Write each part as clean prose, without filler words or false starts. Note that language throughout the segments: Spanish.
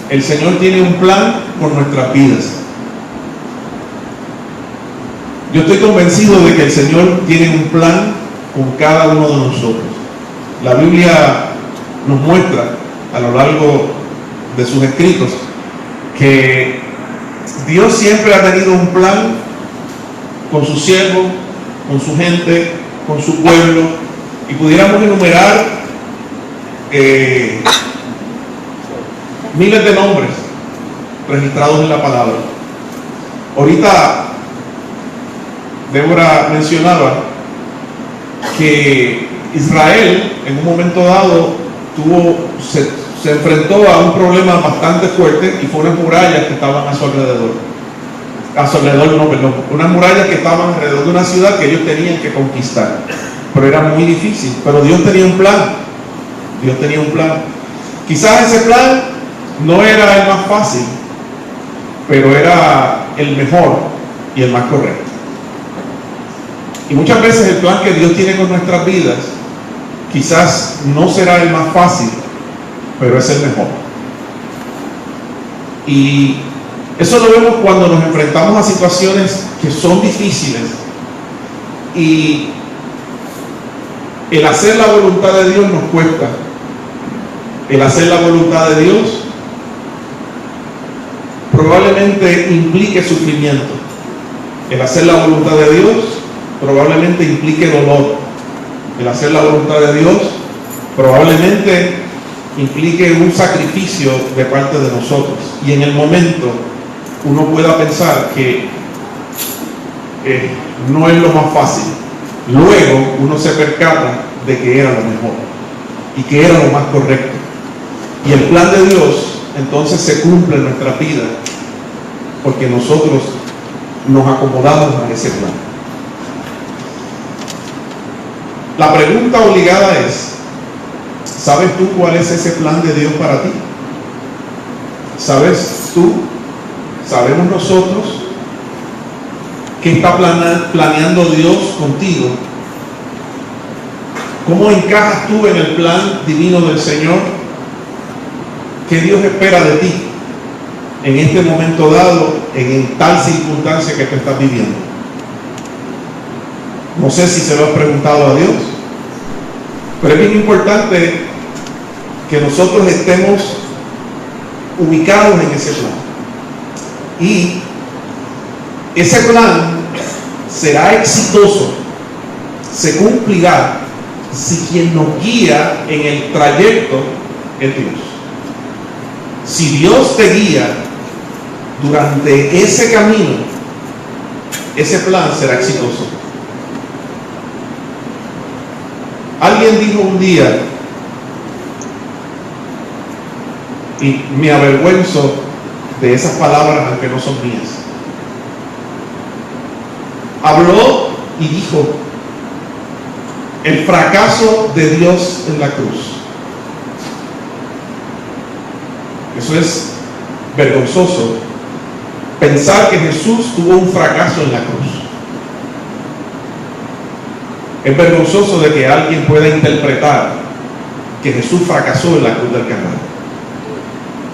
El Señor tiene un plan por nuestras vidas. Yo estoy convencido de que el Señor tiene un plan con cada uno de nosotros. La Biblia nos muestra a lo largo de sus escritos que Dios siempre ha tenido un plan con su siervo, con su gente, con su pueblo, y pudiéramos enumerar miles de nombres registrados en la palabra. Ahorita Débora mencionaba que Israel en un momento dado se enfrentó a un problema bastante fuerte, y fue unas murallas que estaban a su alrededor. Unas murallas que estaban alrededor de una ciudad que ellos tenían que conquistar. Pero era muy difícil. Pero Dios tenía un plan. Dios tenía un plan. Quizás ese plan no era el más fácil, pero era el mejor y el más correcto. Y muchas veces el plan que Dios tiene con nuestras vidas quizás no será el más fácil, pero es el mejor. Y eso lo vemos cuando nos enfrentamos a situaciones que son difíciles, y el hacer la voluntad de Dios nos cuesta. El hacer la voluntad de Dios probablemente implique sufrimiento. El hacer la voluntad de Dios probablemente implique dolor. El hacer la voluntad de Dios probablemente implique un sacrificio de parte de nosotros. Y en el momento uno pueda pensar que no es lo más fácil. Luego uno se percata de que era lo mejor y que era lo más correcto. Y el plan de Dios entonces se cumple en nuestra vida porque nosotros nos acomodamos a ese plan. La pregunta obligada es: ¿sabes tú cuál es ese plan de Dios para ti? ¿Sabes tú? ¿Sabemos nosotros qué está planeando Dios contigo? ¿Cómo encajas tú en el plan divino del Señor? ¿Qué Dios espera de ti en este momento dado, en tal circunstancia que tú estás viviendo? No sé si se lo has preguntado a Dios, pero es bien importante que nosotros estemos ubicados en ese plan. Y ese plan será exitoso, se cumplirá si quien nos guía en el trayecto es Dios. Si Dios te guía durante ese camino, ese plan será exitoso. Alguien dijo un día, y me avergüenzo de esas palabras aunque no son mías. Habló y dijo: el fracaso de Dios en la cruz. Eso es vergonzoso, pensar que Jesús tuvo un fracaso en la cruz. Es vergonzoso de que alguien pueda interpretar que Jesús fracasó en la cruz del Calvario.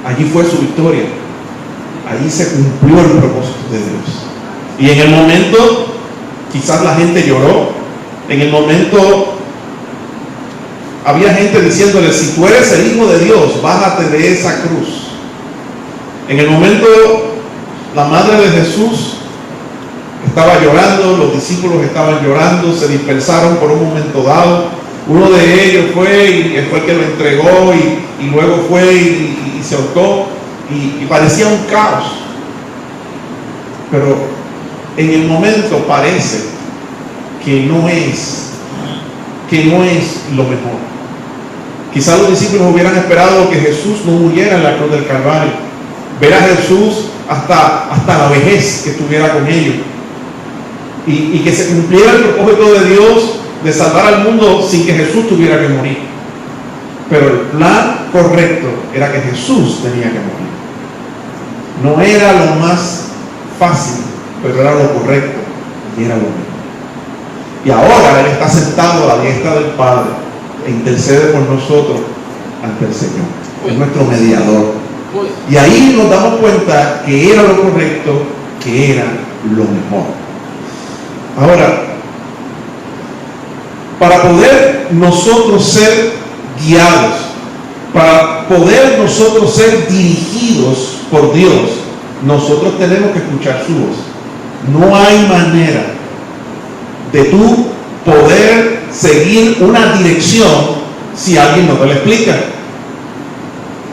Allí fue su victoria. Allí se cumplió el propósito de Dios. Y en el momento, quizás la gente lloró. En el momento había gente diciéndole: si tú eres el Hijo de Dios, bájate de esa cruz. En el momento, la madre de Jesús estaba llorando, los discípulos estaban llorando, se dispersaron por un momento dado. Uno de ellos fue el que lo entregó, y luego fue y se ahorcó, y parecía un caos. Pero en el momento parece que no es lo mejor. Quizás los discípulos hubieran esperado que Jesús no muriera en la cruz del Calvario, ver a Jesús hasta la vejez que estuviera con ellos, y que se cumpliera el propósito de Dios de salvar al mundo sin que Jesús tuviera que morir. Pero el plan correcto era que Jesús tenía que morir. No era lo más fácil, pero era lo correcto y era lo mejor. Y ahora Él está sentado a la diestra del Padre e intercede por nosotros ante el Señor. Es nuestro mediador. Y ahí nos damos cuenta que era lo correcto, que era lo mejor. Ahora, para poder nosotros ser guiados, para poder nosotros ser dirigidos por Dios, nosotros tenemos que escuchar su voz. No hay manera de tú poder seguir una dirección si alguien no te lo explica.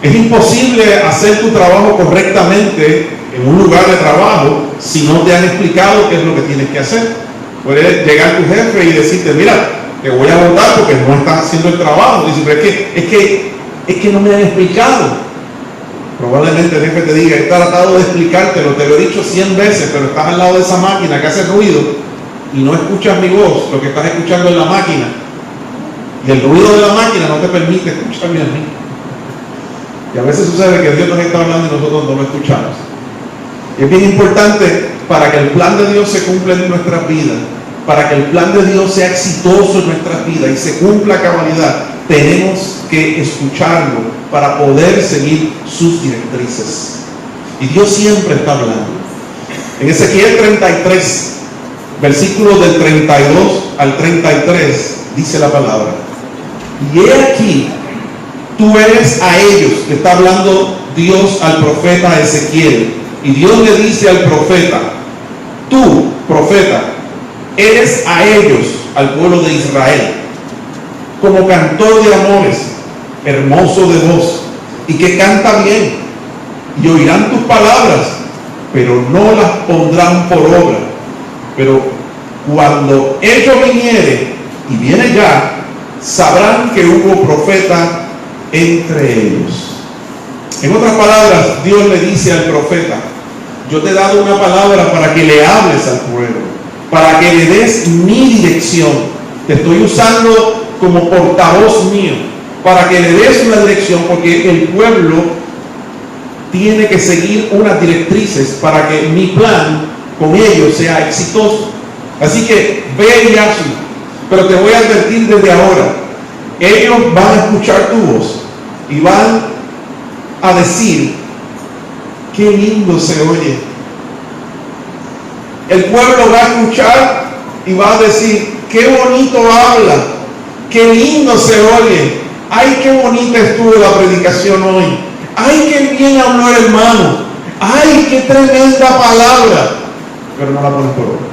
Es imposible hacer tu trabajo correctamente en un lugar de trabajo si no te han explicado qué es lo que tienes que hacer. Puede llegar tu jefe y decirte, mira, te voy a votar porque no estás haciendo el trabajo. Dice, pero es que no me han explicado. Probablemente el jefe te diga, he tratado de explicártelo, te lo he dicho 100 veces, pero estás al lado de esa máquina que hace ruido y no escuchas mi voz, lo que estás escuchando es la máquina. Y el ruido de la máquina no te permite escucharme a mí. Y a veces sucede que Dios nos está hablando y nosotros no lo escuchamos. Y es bien importante para que el plan de Dios se cumpla en nuestras vidas, para que el plan de Dios sea exitoso en nuestras vidas y se cumpla a cabalidad, tenemos que escucharlo para poder seguir sus directrices. Y Dios siempre está hablando. En Ezequiel 33, versículos del 32 al 33, dice la palabra: y he aquí, tú eres a ellos, le está hablando Dios al profeta Ezequiel, y Dios le dice al profeta: tú, profeta, eres a ellos, al pueblo de Israel, como cantor de amores, hermoso de voz, y que canta bien, y oirán tus palabras, pero no las pondrán por obra. Pero cuando ello viniere, y viene ya, sabrán que hubo profeta entre ellos. En otras palabras, Dios le dice al profeta: yo te he dado una palabra para que le hables al pueblo, para que le des mi dirección. Te estoy usando como portavoz mío, para que le des una dirección, porque el pueblo tiene que seguir unas directrices para que mi plan con ellos sea exitoso. Así que ve y hazlo. Pero te voy a advertir desde ahora: ellos van a escuchar tu voz y van a decir, qué lindo se oye. El pueblo va a escuchar y va a decir, qué bonito habla, qué lindo se oye. Ay, qué bonita estuvo la predicación hoy. Ay, qué bien habló el hermano. Ay, qué tremenda palabra. Pero no la ponen por obra,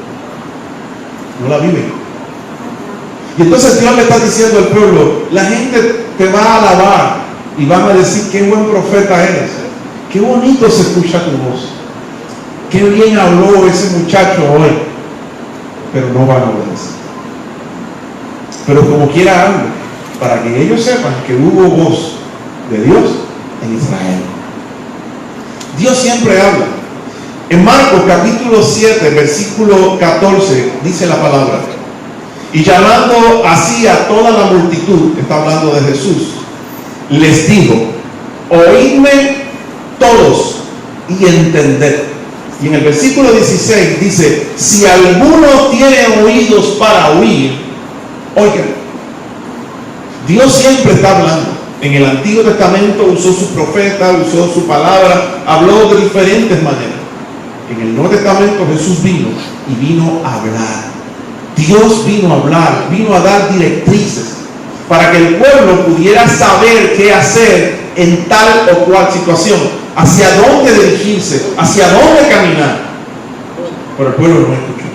no la viven. Y entonces Dios le está diciendo al pueblo: la gente te va a alabar y van a decir, qué buen profeta eres, qué bonito se escucha tu voz, qué bien habló ese muchacho hoy. Pero no van a obedecer. Pero como quiera hablo, para que ellos sepan que hubo voz de Dios en Israel. Dios siempre habla. En Marcos capítulo 7, versículo 14, dice la palabra: y llamando así a toda la multitud, está hablando de Jesús, les dijo: oídme todos y entended. Y en el versículo 16 dice: si alguno tiene oídos para oír, oigan. Dios siempre está hablando. En el Antiguo Testamento usó su profeta, usó su palabra, habló de diferentes maneras. En el Nuevo Testamento Jesús vino y vino a hablar. Dios vino a hablar, vino a dar directrices para que el pueblo pudiera saber qué hacer en tal o cual situación, hacia dónde dirigirse, hacia dónde caminar. Pero el pueblo no escuchó.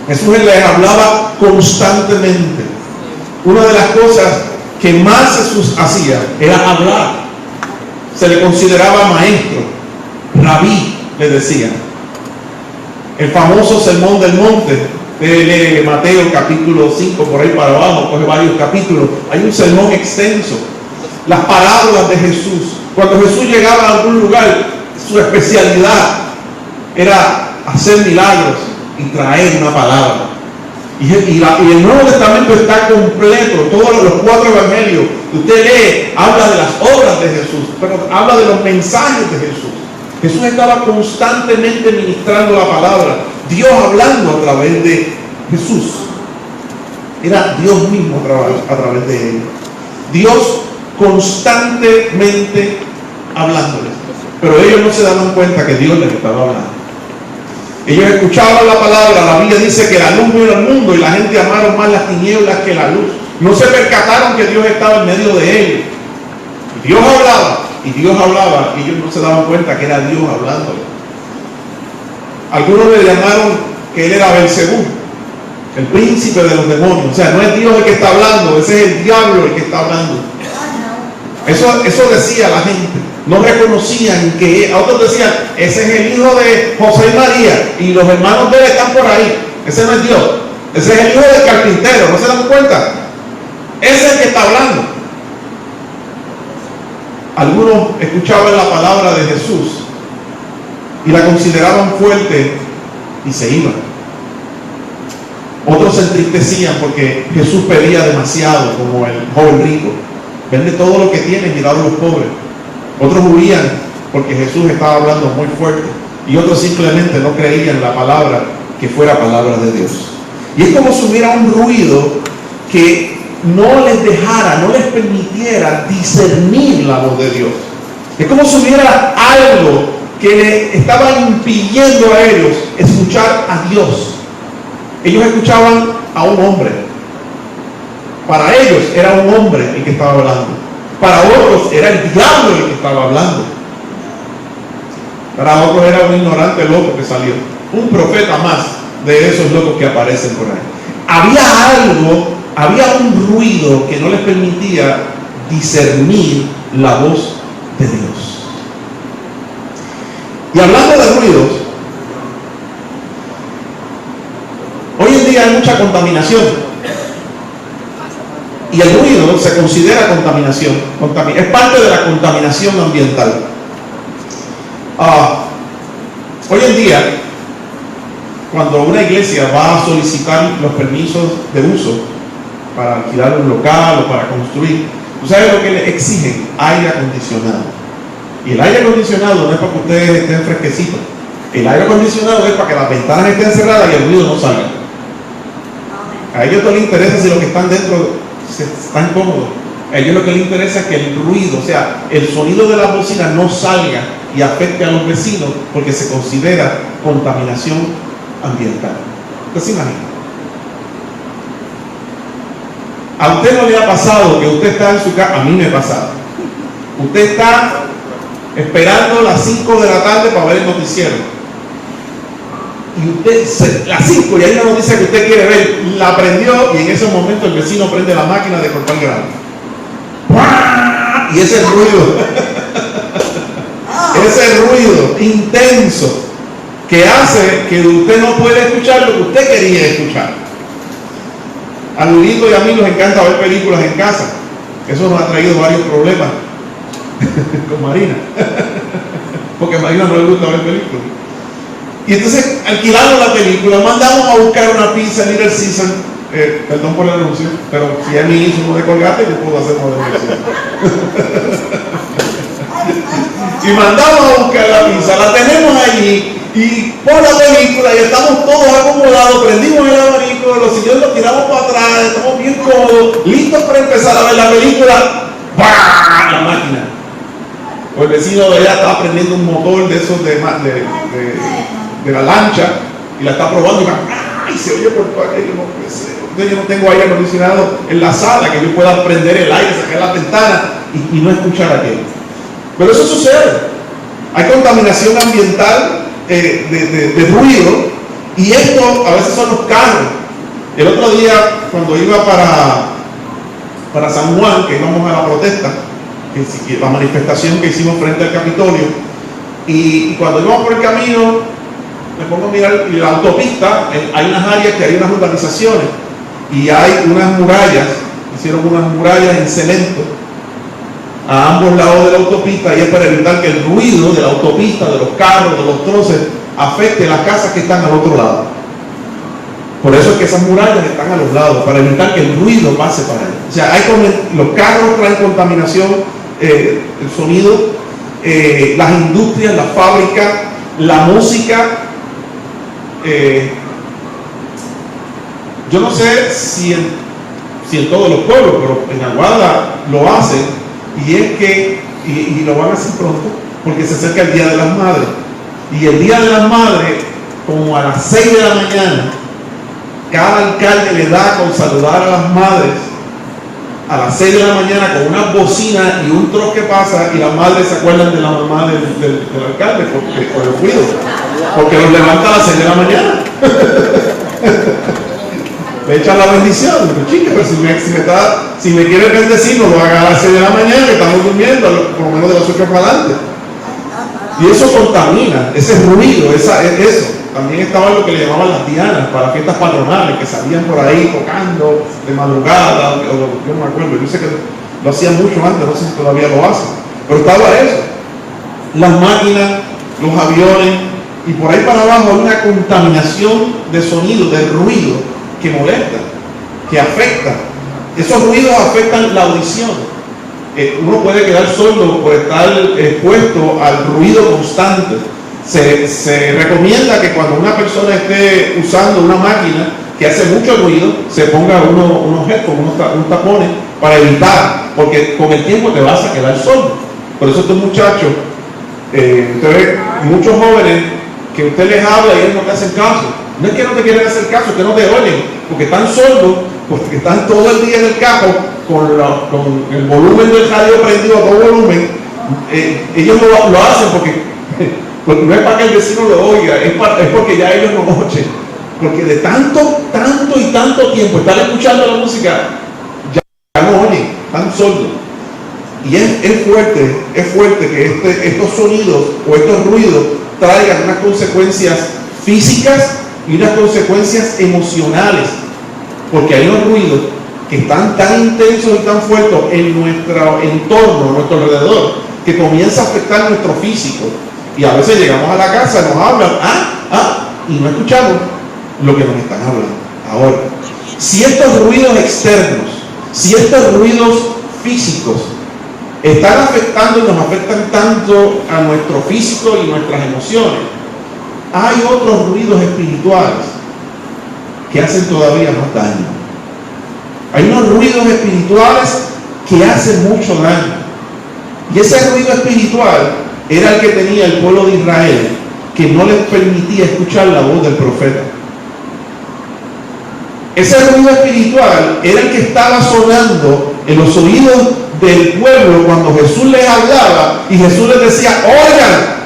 Jesús les hablaba constantemente. Una de las cosas que más Jesús hacía era hablar. Se le consideraba maestro, rabí, le decían. El famoso sermón del monte, de Mateo capítulo 5, por ahí para abajo, coge varios capítulos. Hay un sermón extenso. Las parábolas de Jesús. Cuando Jesús llegaba a algún lugar, su especialidad era hacer milagros y traer una palabra. Y el Nuevo Testamento está completo. Todos los 4 evangelios que usted lee, habla de las obras de Jesús, pero habla de los mensajes de Jesús. Jesús estaba constantemente ministrando la palabra, Dios hablando a través de Jesús. Era Dios mismo a través de él. Dios constantemente hablándoles. Pero ellos no se daban cuenta que Dios les estaba hablando. Ellos escuchaban la palabra. La Biblia dice que la luz vino al mundo y la gente amaron más las tinieblas que la luz. No se percataron que Dios estaba en medio de ellos. Y Dios hablaba, y ellos no se daban cuenta que era Dios hablándoles. Algunos le llamaron que él era Belcebú, el príncipe de los demonios. O sea, no es Dios el que está hablando, ese es el diablo el que está hablando. Eso decía la gente. No reconocían que, a otros decían, ese es el hijo de José y María, y los hermanos de él están por ahí. Ese no es Dios, ese es el hijo del carpintero. ¿No se dan cuenta? Ese es el que está hablando. Algunos escuchaban la palabra de Jesús y la consideraban fuerte y se iban. Otros se entristecían porque Jesús pedía demasiado, como el joven rico. Vende todo lo que tienes y dalo a los pobres. Otros huían porque Jesús estaba hablando muy fuerte, y otros simplemente no creían la palabra que fuera palabra de Dios. Y es como si hubiera un ruido que no les dejara, no les permitiera discernir la voz de Dios. Es como si hubiera algo que le estaba impidiendo a ellos escuchar a Dios. Ellos escuchaban a un hombre. Para ellos era un hombre el que estaba hablando. Para otros era el diablo el que estaba hablando. Para otros era un ignorante loco que salió. Un profeta más de esos locos que aparecen por ahí. Había un ruido que no les permitía discernir la voz de Dios. Y hablando de ruidos, hoy en día hay mucha contaminación. Y el ruido se considera contaminación. Es parte de la contaminación ambiental. Hoy en día, cuando una iglesia va a solicitar los permisos de uso para alquilar un local o para construir, ¿tú sabes lo que le exigen? Aire acondicionado. Y el aire acondicionado no es para que ustedes estén fresquecitos. El aire acondicionado es para que las ventanas estén cerradas y el ruido no salga. A ellos no les interesa si los que están dentro están cómodos. A ellos lo que les interesa es que el ruido, o sea, el sonido de la bocina no salga y afecte a los vecinos, porque se considera contaminación ambiental. ¿Usted se imagina? ¿A usted no le ha pasado que usted está en su casa? A mí me ha pasado. Usted está esperando las 5 de la tarde para ver el noticiero. Y usted, las 5, y hay una noticia que usted quiere ver, la prendió, y en ese momento el vecino prende la máquina de cortar grano. Y ese ruido, ese ruido intenso que hace que usted no pueda escuchar lo que usted quería escuchar. A Lulito y a mí nos encanta ver películas en casa. Eso nos ha traído varios problemas con Marina, porque a Marina no le gusta ver películas. Y entonces alquilamos la película, mandamos a buscar una pizza en Little Caesar, perdón por el anuncio, pero si a mí hizo uno de Colgate, yo puedo hacer uno de Little Caesar. Y mandamos a buscar la pizza, la tenemos allí, y por la película, y estamos todos acomodados, prendimos el abanico, los sillones los tiramos para atrás, estamos bien cómodos, listos para empezar a ver la película. ¡Bah! La máquina. O el vecino de allá estaba prendiendo un motor de esos de la lancha, y la está probando, y se oye por todo aquello. Yo no tengo aire acondicionado en la sala que yo pueda prender el aire, sacar la ventana y no escuchar aquello. Pero eso sucede. Hay contaminación ambiental de ruido, y esto a veces son los carros. El otro día, cuando iba para San Juan, que íbamos a la protesta, la manifestación que hicimos frente al Capitolio, y cuando íbamos por el camino, me pongo a mirar la autopista. Hay unas áreas que hay unas urbanizaciones y hay unas murallas, hicieron unas murallas en cemento a ambos lados de la autopista, y es para evitar que el ruido de la autopista, de los carros, de los troces, afecte las casas que están al otro lado. Por eso es que esas murallas están a los lados, para evitar que el ruido pase para ellos. O sea, los carros traen contaminación, el sonido, las industrias, las fábricas, la música. Yo no sé si en todos los pueblos, pero en Aguada lo hacen, y es que y lo van a hacer pronto, porque se acerca el Día de las Madres. Y el Día de las Madres, como a las 6 de la mañana, cada alcalde le da con saludar a las madres a las 6 de la mañana con una bocina y un troc que pasa, y las madres se acuerdan de la mamá del alcalde por el ruido, porque los levanta a las 6 de la mañana. Le echan la bendición, chica, pero si me quieres bendecir, no lo haga a las 6 de la mañana, que estamos durmiendo, por lo menos de las 8 para adelante. Y eso contamina, ese ruido, eso. También estaba lo que le llamaban las dianas para fiestas patronales, que salían por ahí tocando de madrugada, yo no me acuerdo, yo sé que lo hacían mucho antes, no sé si todavía lo hacen, pero estaba eso. Las máquinas, los aviones, y por ahí para abajo hay una contaminación de sonido, de ruido, que molesta, que afecta. Esos ruidos afectan la audición. Uno puede quedar sordo por estar expuesto al ruido constante. Se recomienda que cuando una persona esté usando una máquina que hace mucho ruido, se ponga unos headphones, unos tapones, para evitar, porque con el tiempo te vas a quedar sordo. Por eso estos muchachos, usted ve muchos jóvenes que usted les habla y ellos no te hacen caso. No es que no te quieren hacer caso, es que no te oyen, porque están sordos, porque están todo el día en el carro con el volumen del radio prendido a todo volumen. Ellos lo hacen porque no es para que el vecino lo oiga, es porque ya ellos no oyen. Porque de tanto tiempo estar escuchando la música, ya no oyen, están sordos. Y es fuerte que estos sonidos o estos ruidos traigan unas consecuencias físicas y unas consecuencias emocionales. Porque hay unos ruidos que están tan intensos y tan fuertes en nuestro entorno, a nuestro alrededor, que comienza a afectar nuestro físico. Y a veces llegamos a la casa, nos hablan, y no escuchamos lo que nos están hablando. Ahora, si estos ruidos externos, si estos ruidos físicos están afectando y nos afectan tanto a nuestro físico y nuestras emociones, hay otros ruidos espirituales que hacen todavía más daño. Hay unos ruidos espirituales que hacen mucho daño. Y ese ruido espiritual era el que tenía el pueblo de Israel, que no les permitía escuchar la voz del profeta. Ese ruido espiritual era el que estaba sonando en los oídos del pueblo cuando Jesús les hablaba y Jesús les decía: oigan,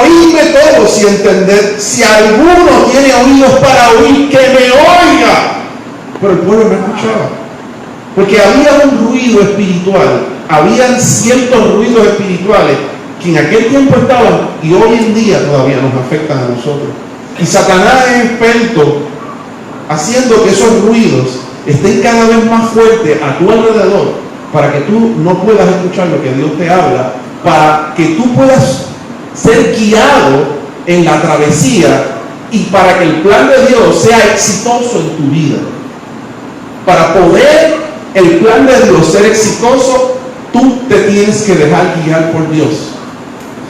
oídme todos y entended. Si alguno tiene oídos para oír, que me oiga. Pero el pueblo no escuchaba, porque había un ruido espiritual, habían ciertos ruidos espirituales que en aquel tiempo estaban y hoy en día todavía nos afectan a nosotros. Y Satanás es experto haciendo que esos ruidos estén cada vez más fuertes a tu alrededor, para que tú no puedas escuchar lo que Dios te habla, para que tú puedas ser guiado en la travesía y para que el plan de Dios sea exitoso en tu vida. Para poder el plan de Dios ser exitoso, tú te tienes que dejar guiar por Dios.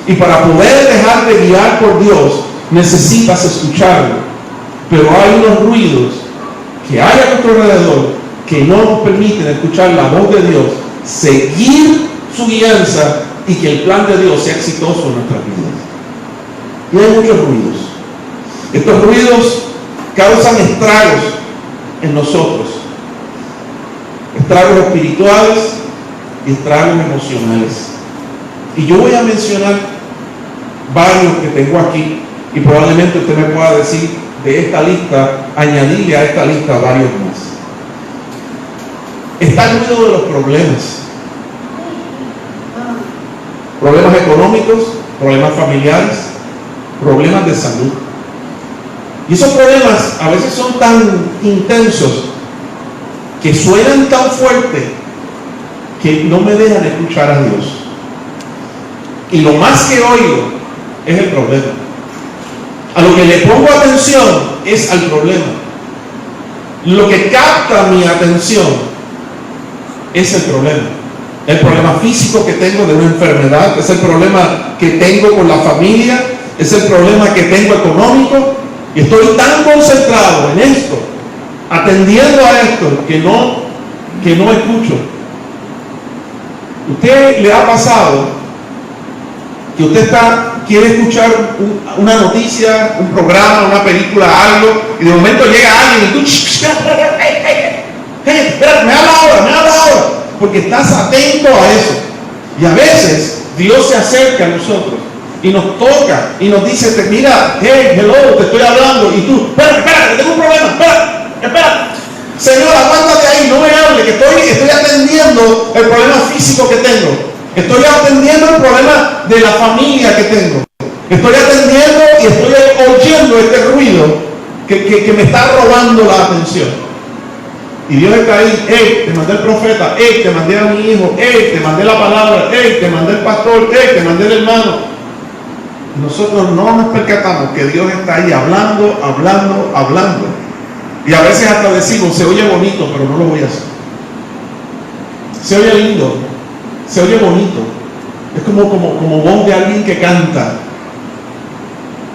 Y para poder dejarte guiar por Dios, necesitas escucharlo. Pero hay unos ruidos que hay a nuestro alrededor que no nos permiten escuchar la voz de Dios, seguir su guianza y que el plan de Dios sea exitoso en nuestras vidas. Y hay muchos ruidos. Estos ruidos causan estragos en nosotros. Estragos espirituales y estragos emocionales. Y yo voy a mencionar varios que tengo aquí, y probablemente usted me pueda decir de esta lista, añadirle a esta lista varios más. Está el ruido de los problemas. Problemas económicos, problemas familiares, problemas de salud. Y esos problemas a veces son tan intensos, que suenan tan fuerte, que no me dejan escuchar a Dios. Y lo más que oigo es el problema. A lo que le pongo atención es al problema. Lo que capta mi atención es el problema. El problema físico que tengo de una enfermedad, es el problema que tengo con la familia, es el problema que tengo económico, y estoy tan concentrado en esto, atendiendo a esto, que no escucho ¿Usted le ha pasado que usted quiere escuchar una noticia, un programa, una película, algo, y de momento llega alguien y tú, espera, me habla ahora, porque estás atento a eso? Y a veces Dios se acerca a nosotros y nos toca y nos dice, mira, hey, hello, te estoy hablando, y tú, espera, que tengo un problema, espera. Señor, aguántate ahí, no me hable, que estoy atendiendo el problema físico que tengo. Estoy atendiendo el problema de la familia que tengo. Estoy atendiendo y estoy oyendo este ruido que me está robando la atención. Y Dios está ahí, hey, te mandé el profeta, hey, te mandé a mi hijo, hey, te mandé la palabra, hey, te mandé el pastor, hey, te mandé el hermano. Y nosotros no nos percatamos que Dios está ahí hablando. Y a veces hasta decimos, se oye bonito, pero no lo voy a hacer. Se oye lindo, se oye bonito. Es como voz de alguien que canta.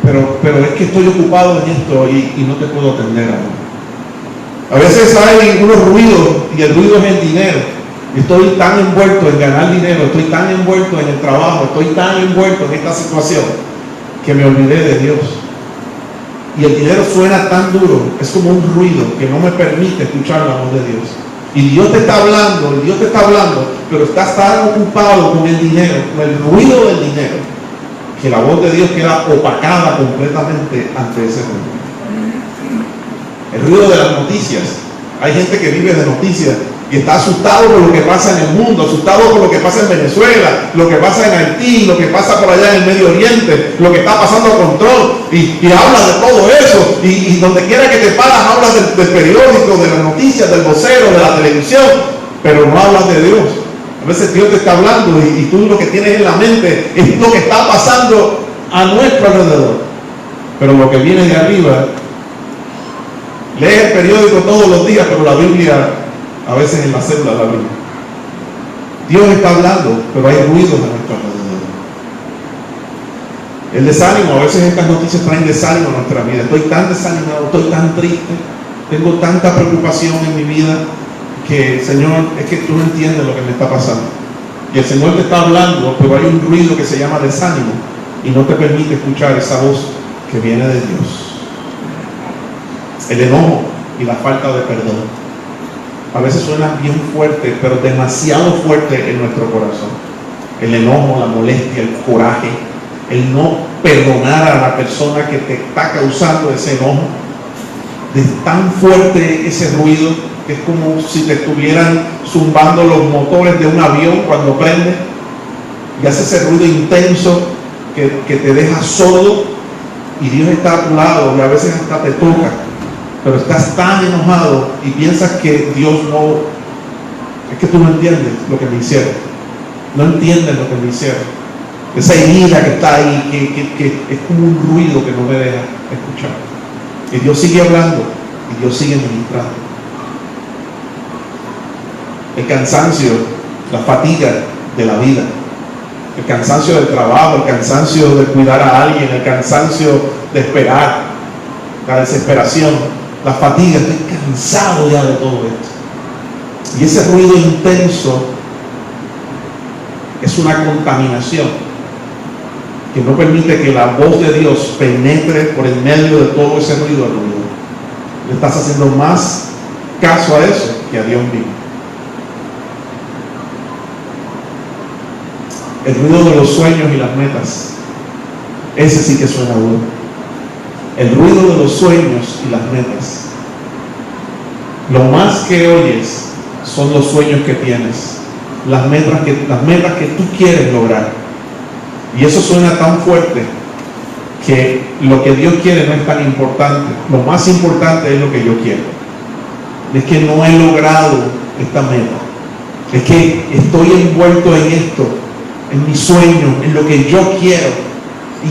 Pero es que estoy ocupado en esto y no te puedo atender ahora. A veces hay unos ruidos y el ruido es el dinero. Estoy tan envuelto en ganar dinero, estoy tan envuelto en el trabajo, estoy tan envuelto en esta situación que me olvidé de Dios. Y el dinero suena tan duro, es como un ruido que no me permite escuchar la voz de Dios. Y Dios te está hablando, pero estás tan ocupado con el dinero, con el ruido del dinero, que la voz de Dios queda opacada completamente ante ese ruido. El ruido de las noticias. Hay gente que vive de noticias y está asustado por lo que pasa en el mundo, asustado por lo que pasa en Venezuela, lo que pasa en Haití, lo que pasa por allá en el Medio Oriente, lo que está pasando con Trump, y habla de todo eso, y donde quiera que te paras hablas del periódico, de las noticias, del vocero, de la televisión, pero no hablas de Dios. A veces Dios te está hablando y tú lo que tienes en la mente es lo que está pasando a nuestro alrededor, pero lo que viene de arriba. Lees el periódico todos los días, pero la Biblia a veces en la célula la Biblia. Dios está hablando, pero hay ruidos a nuestro alrededor. El desánimo, a veces estas noticias traen desánimo a nuestra vida. Estoy tan desanimado, estoy tan triste, tengo tanta preocupación en mi vida que, Señor, es que tú no entiendes lo que me está pasando. Y el Señor te está hablando, pero hay un ruido que se llama desánimo y no te permite escuchar esa voz que viene de Dios. El enojo y la falta de perdón. A veces suena bien fuerte, pero demasiado fuerte en nuestro corazón. El enojo, la molestia, el coraje, el no perdonar a la persona que te está causando ese enojo. Es tan fuerte ese ruido que es como si te estuvieran zumbando los motores de un avión cuando prende, y hace ese ruido intenso que te deja sordo, y Dios está a tu lado y a veces hasta te toca. Pero estás tan enojado y piensas que Dios no, es que tú no entiendes lo que me hicieron, no entiendes lo que me hicieron, esa herida que está ahí, que es como un ruido que no me deja escuchar. Y Dios sigue hablando y Dios sigue ministrando. El cansancio, la fatiga de la vida, el cansancio del trabajo, el cansancio de cuidar a alguien, el cansancio de esperar, la desesperación, la fatiga. Estoy cansado ya de todo esto. Y ese ruido intenso es una contaminación que no permite que la voz de Dios penetre por el medio de todo ese ruido alrededor. Le estás haciendo más caso a eso que a Dios mismo. El ruido de los sueños y las metas, ese sí que suena duro. El ruido de los sueños y las metas. Lo más que oyes son los sueños que tienes, las metas que tú quieres lograr. Y eso suena tan fuerte que lo que Dios quiere no es tan importante. Lo más importante es lo que yo quiero. Es que no he logrado esta meta. Es que estoy envuelto en esto, en mi sueño, en lo que yo quiero.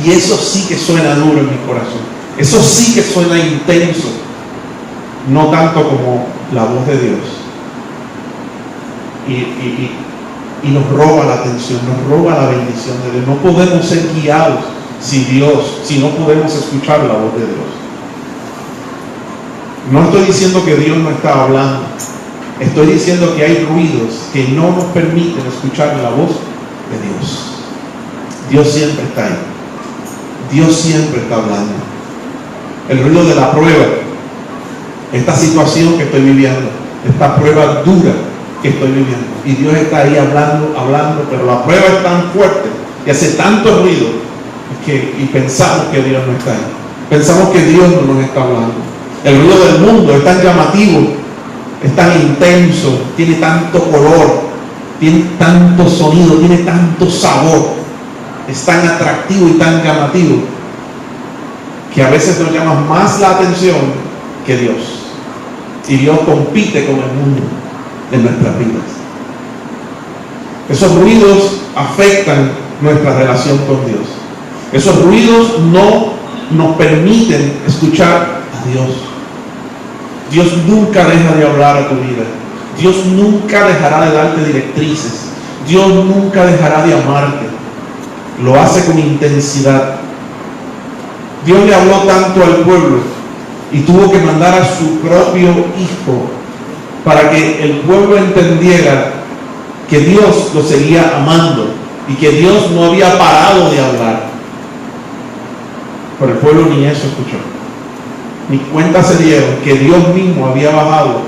Y eso sí que suena duro en mi corazón. Eso sí que suena intenso, no tanto como la voz de Dios. Y nos roba la atención, nos roba la bendición de Dios. No podemos ser guiados si no podemos escuchar la voz de Dios. No estoy diciendo que Dios no está hablando. Estoy diciendo que hay ruidos que no nos permiten escuchar la voz de Dios. Dios siempre está ahí. Dios siempre está hablando. El ruido de la prueba, esta situación que estoy viviendo, esta prueba dura que estoy viviendo. Y Dios está ahí hablando, pero la prueba es tan fuerte y hace tanto ruido y pensamos que Dios no está ahí. Pensamos que Dios no nos está hablando. El ruido del mundo es tan llamativo, es tan intenso, tiene tanto color, tiene tanto sonido, tiene tanto sabor, es tan atractivo y tan llamativo que a veces nos llama más la atención que Dios. Y Dios compite con el mundo en nuestras vidas. Esos ruidos afectan nuestra relación con Dios. Esos ruidos no nos permiten escuchar a Dios. Dios nunca deja de hablar a tu vida. Dios nunca dejará de darte directrices. Dios nunca dejará de amarte. Lo hace con intensidad. Dios le habló tanto al pueblo y tuvo que mandar a su propio Hijo para que el pueblo entendiera que Dios lo seguía amando y que Dios no había parado de hablar. Pero el pueblo ni eso escuchó. Ni cuenta se dieron que Dios mismo había bajado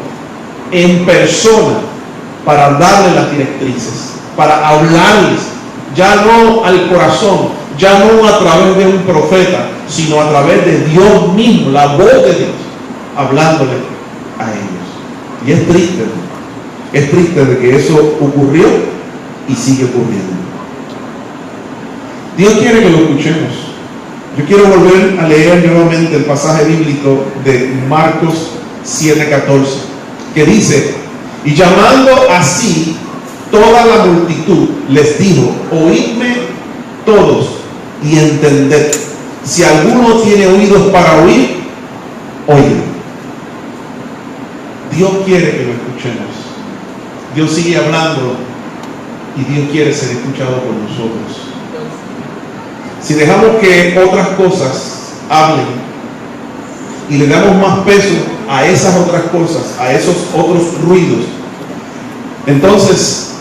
en persona para darle las directrices, para hablarles, ya no al corazón, ya no a través de un profeta, sino a través de Dios mismo, la voz de Dios, hablándole a ellos. Y es triste de que eso ocurrió y sigue ocurriendo. Dios quiere que lo escuchemos. Yo quiero volver a leer nuevamente el pasaje bíblico de Marcos 7:14, que dice: y llamando así toda la multitud, les dijo: oídme todos y entended. Si alguno tiene oídos para oír, oiga. Dios quiere que lo escuchemos. Dios sigue hablando y Dios quiere ser escuchado por nosotros. Si dejamos que otras cosas hablen y le damos más peso a esas otras cosas, a esos otros ruidos, entonces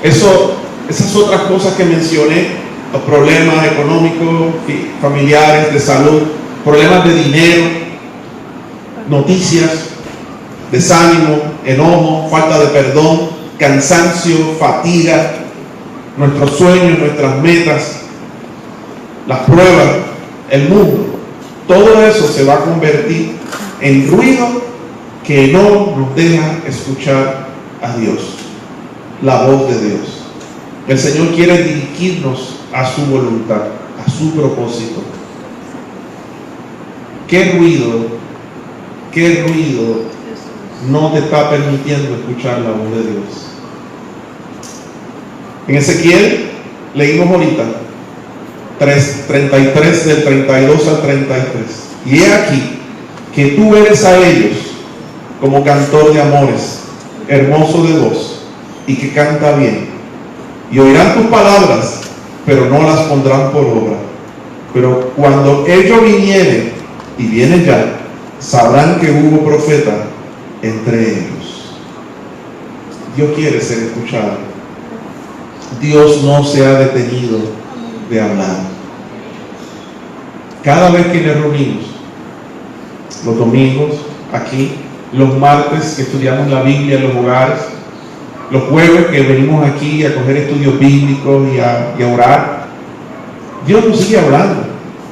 esas otras cosas que mencioné, los problemas económicos, familiares, de salud, problemas de dinero, noticias, desánimo, enojo, falta de perdón, cansancio, fatiga, nuestros sueños, nuestras metas, las pruebas, el mundo, todo eso se va a convertir en ruido que no nos deja escuchar a Dios, la voz de Dios. El Señor quiere dirigirnos a su voluntad, a su propósito. ¿Qué ruido no te está permitiendo escuchar la voz de Dios? En Ezequiel leímos ahorita 33 del 32 al 33. Y he aquí que tú eres a ellos como cantor de amores, hermoso de voz y que canta bien. Y oirán tus palabras, pero no las pondrán por obra. Pero cuando ellos vinieren, y vienen ya, sabrán que hubo profeta entre ellos. Dios quiere ser escuchado. Dios no se ha detenido de hablar. Cada vez que nos reunimos, los domingos aquí, los martes que estudiamos la Biblia en los hogares, los jueves que venimos aquí a coger estudios bíblicos y a orar, Dios nos sigue hablando.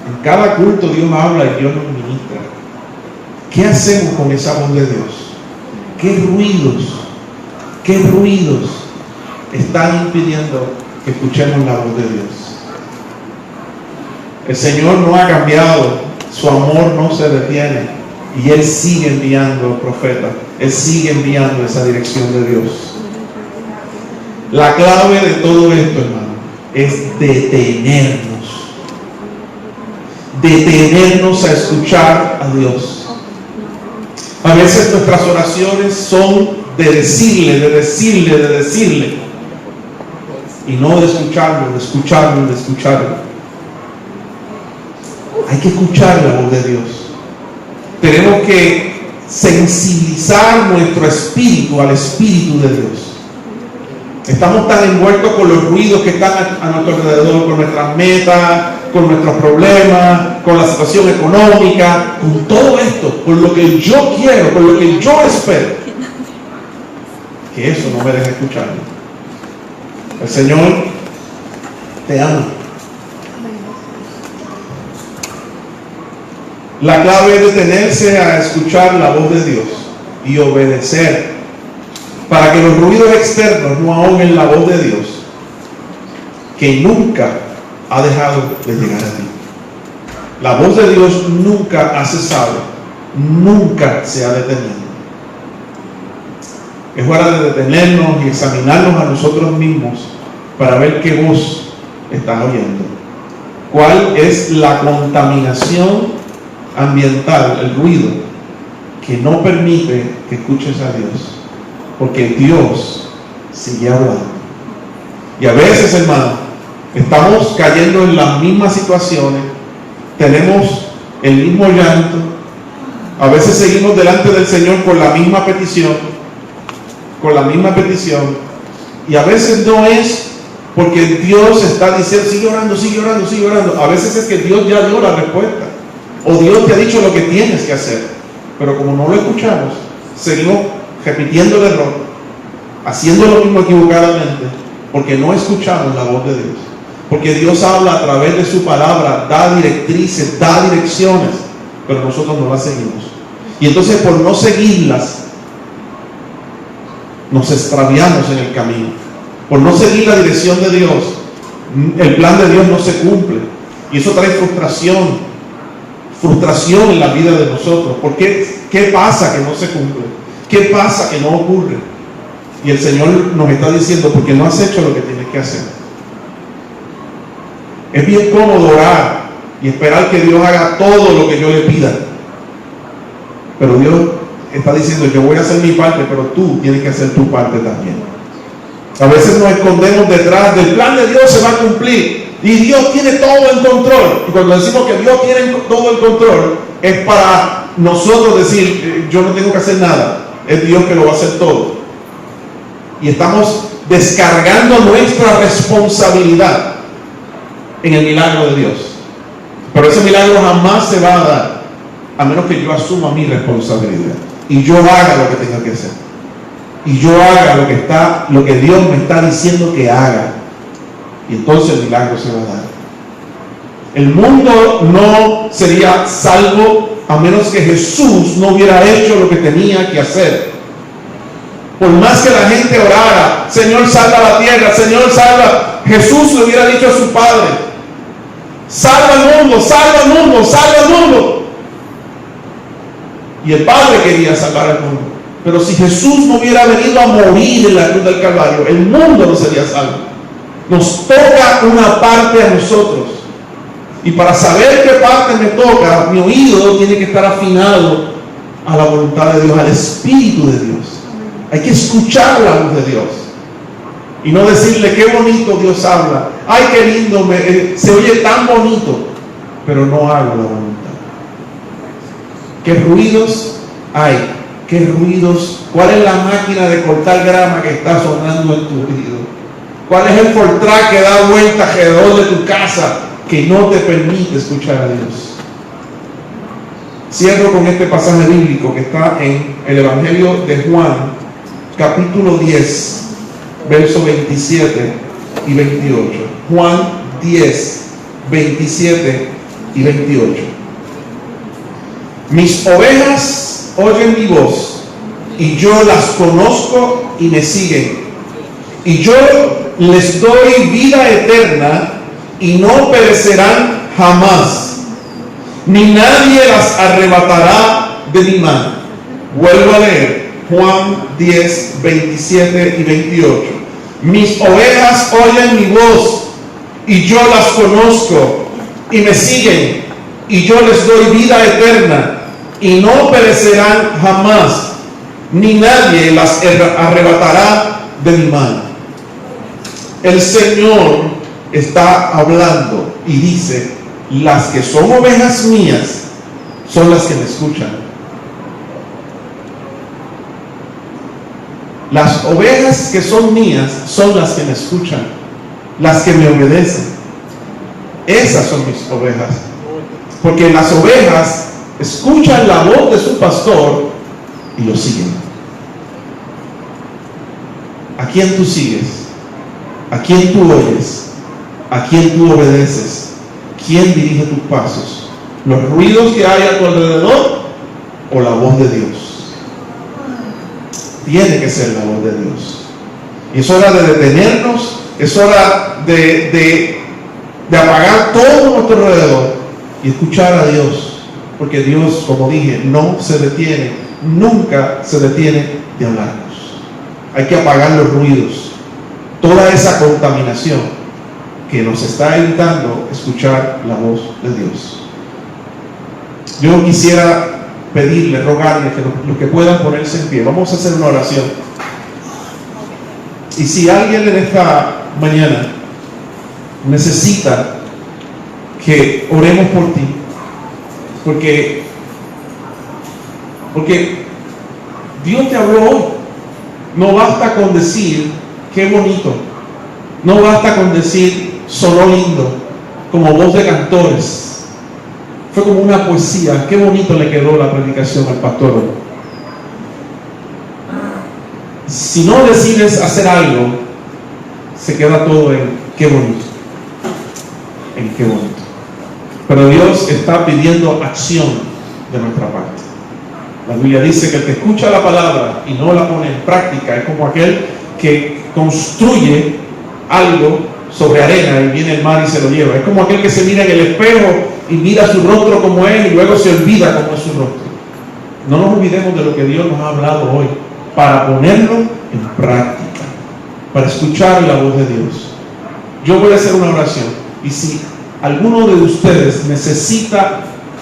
En cada culto Dios habla y Dios nos ministra. ¿Qué hacemos con esa voz de Dios? ¿Qué ruidos están impidiendo que escuchemos la voz de Dios? El Señor no ha cambiado, su amor no se detiene y Él sigue enviando profetas, Él sigue enviando esa dirección de Dios. La clave de todo esto, hermano, es detenernos a escuchar a Dios. A veces nuestras oraciones son de decirle y no de escucharlo. Hay que escuchar la voz de Dios. Tenemos que sensibilizar nuestro espíritu al Espíritu de Dios. Estamos tan envueltos con los ruidos que están a nuestro alrededor, con nuestras metas, con nuestros problemas, con la situación económica, con todo esto, con lo que yo quiero, con lo que yo espero, que eso no me deje escucharlo. El Señor te ama. La clave es detenerse a escuchar la voz de Dios y obedecer, para que los ruidos externos no ahoguen la voz de Dios, que nunca ha dejado de llegar a ti. La voz de Dios nunca ha cesado, nunca se ha detenido. Es hora de detenernos y examinarnos a nosotros mismos para ver qué voz estás oyendo. ¿Cuál es la contaminación ambiental, el ruido, que no permite que escuches a Dios? Porque Dios sigue hablando. Y a veces, hermano, estamos cayendo en las mismas situaciones, tenemos el mismo llanto, a veces seguimos delante del Señor con la misma petición, y a veces no es porque Dios está diciendo, sigue orando, sigue orando, sigue orando. A veces es que Dios ya dio la respuesta, o Dios te ha dicho lo que tienes que hacer, pero como no lo escuchamos, seguimos repitiendo el error, haciendo lo mismo equivocadamente, porque no escuchamos la voz de Dios. Porque Dios habla a través de su palabra, da directrices, da direcciones, pero nosotros no las seguimos. Y entonces, por no seguirlas, nos extraviamos en el camino. Por no seguir la dirección de Dios, el plan de Dios no se cumple. Y eso trae frustración en la vida de nosotros. ¿Por qué? ¿Qué pasa que no se cumple? ¿Qué pasa que no ocurre? Y el Señor nos está diciendo, porque no has hecho lo que tienes que hacer. Es bien cómodo orar y esperar que Dios haga todo lo que yo le pida. Pero Dios está diciendo, yo voy a hacer mi parte, pero tú tienes que hacer tu parte también. A veces nos escondemos detrás del plan de Dios, se va a cumplir. Y Dios tiene todo en control. Y cuando decimos que Dios tiene todo el control, es para nosotros decir, yo no tengo que hacer nada. Es Dios que lo va a hacer todo. Y estamos descargando nuestra responsabilidad en el milagro de Dios. Pero ese milagro jamás se va a dar a menos que yo asuma mi responsabilidad y yo haga lo que tenga que hacer, y yo haga lo que Dios me está diciendo que haga, y entonces el milagro se va a dar. El mundo no sería salvo a menos que Jesús no hubiera hecho lo que tenía que hacer. Por más que la gente orara, Señor, salva la tierra, Señor, salva, Jesús le hubiera dicho a su Padre, salva el mundo, salva el mundo, salva el mundo. Y el Padre quería salvar al mundo. Pero si Jesús no hubiera venido a morir en la cruz del Calvario, el mundo no sería salvo. Nos toca una parte a nosotros. Y para saber qué parte me toca, mi oído tiene que estar afinado a la voluntad de Dios, al Espíritu de Dios. Hay que escuchar la voz de Dios. Y no decirle, qué bonito Dios habla. Ay, qué lindo, se oye tan bonito. Pero no hago la voluntad. ¿Qué ruidos hay? ¿Qué ruidos? ¿Cuál es la máquina de cortar grama que está sonando en tu oído? ¿Cuál es el Fortrack que da vuelta alrededor de tu casa que no te permite escuchar a Dios? Cierro con este pasaje bíblico que está en el Evangelio de Juan, capítulo 10, versos 27 y 28. Juan 10, 27 y 28. Mis ovejas oyen mi voz, y yo las conozco y me siguen. Y yo les doy vida eterna, y no perecerán jamás, ni nadie las arrebatará de mi mano. Vuelvo a leer Juan 10, 27 y 28. Mis ovejas oyen mi voz, y yo las conozco y me siguen, y yo les doy vida eterna, y no perecerán jamás, ni nadie las arrebatará de mi mano. El Señor está hablando y dice, las que son ovejas mías son las que me escuchan. Las ovejas que son mías son las que me escuchan, las que me obedecen. Esas son mis ovejas. Porque las ovejas escuchan la voz de su pastor y lo siguen. ¿A quién tú sigues? ¿A quién tú oyes? ¿A quién tú obedeces? ¿Quién dirige tus pasos? ¿Los ruidos que hay a tu alrededor o la voz de Dios? Tiene que ser la voz de Dios. Y es hora de detenernos, es hora de apagar todo a nuestro alrededor y escuchar a Dios. Porque Dios, como dije, no se detiene, nunca se detiene de hablarnos. Hay que apagar los ruidos, toda esa contaminación que nos está evitando escuchar la voz de Dios. Yo quisiera pedirle, rogarle que los que puedan ponerse en pie, vamos a hacer una oración. Y si alguien en esta mañana necesita que oremos por ti, porque Dios te habló hoy. No basta con decir qué bonito, no basta con decir sonó lindo, como voz de cantores. Fue como una poesía. Qué bonito le quedó la predicación al pastor. Si no decides hacer algo, se queda todo en qué bonito. En qué bonito. Pero Dios está pidiendo acción de nuestra parte. La Biblia dice que el que escucha la palabra y no la pone en práctica es como aquel que construye algo sobre arena y viene el mar y se lo lleva. Es como aquel que se mira en el espejo y mira su rostro como es y luego se olvida cómo es su rostro. No nos olvidemos de lo que Dios nos ha hablado hoy, para ponerlo en práctica, para escuchar la voz de Dios. Yo voy a hacer una oración, y si alguno de ustedes necesita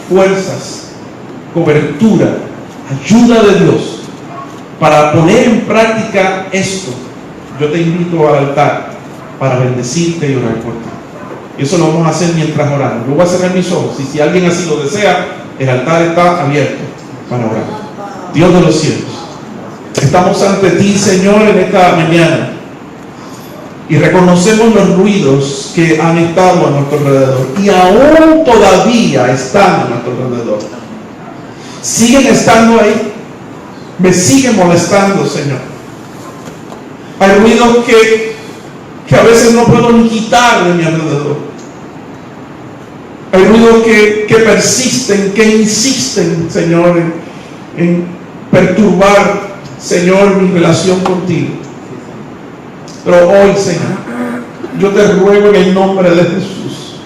fuerzas, cobertura, ayuda de Dios para poner en práctica esto, yo te invito al altar para bendecirte y orar por ti. Y eso lo vamos a hacer mientras oramos. Yo voy a cerrar mis ojos y si alguien así lo desea, el altar está abierto para orar. Dios de los cielos, estamos ante ti, Señor, en esta mañana y reconocemos los ruidos que han estado a nuestro alrededor y aún todavía están a nuestro alrededor. Siguen estando ahí, me siguen molestando, Señor. Hay ruidos que a veces no puedo ni quitar de mi alrededor. Hay ruidos que persisten, que insisten, Señor, en perturbar, Señor, mi relación contigo. Pero hoy, Señor, yo te ruego en el nombre de Jesús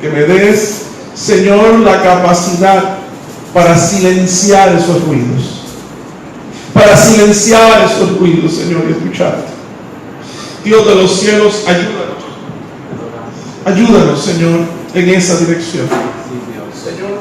que me des, Señor, la capacidad para silenciar esos ruidos. Para silenciar esos ruidos, Señor, y escucharte. Dios de los cielos, ayúdanos. Ayúdanos, Señor, en esa dirección. Señor,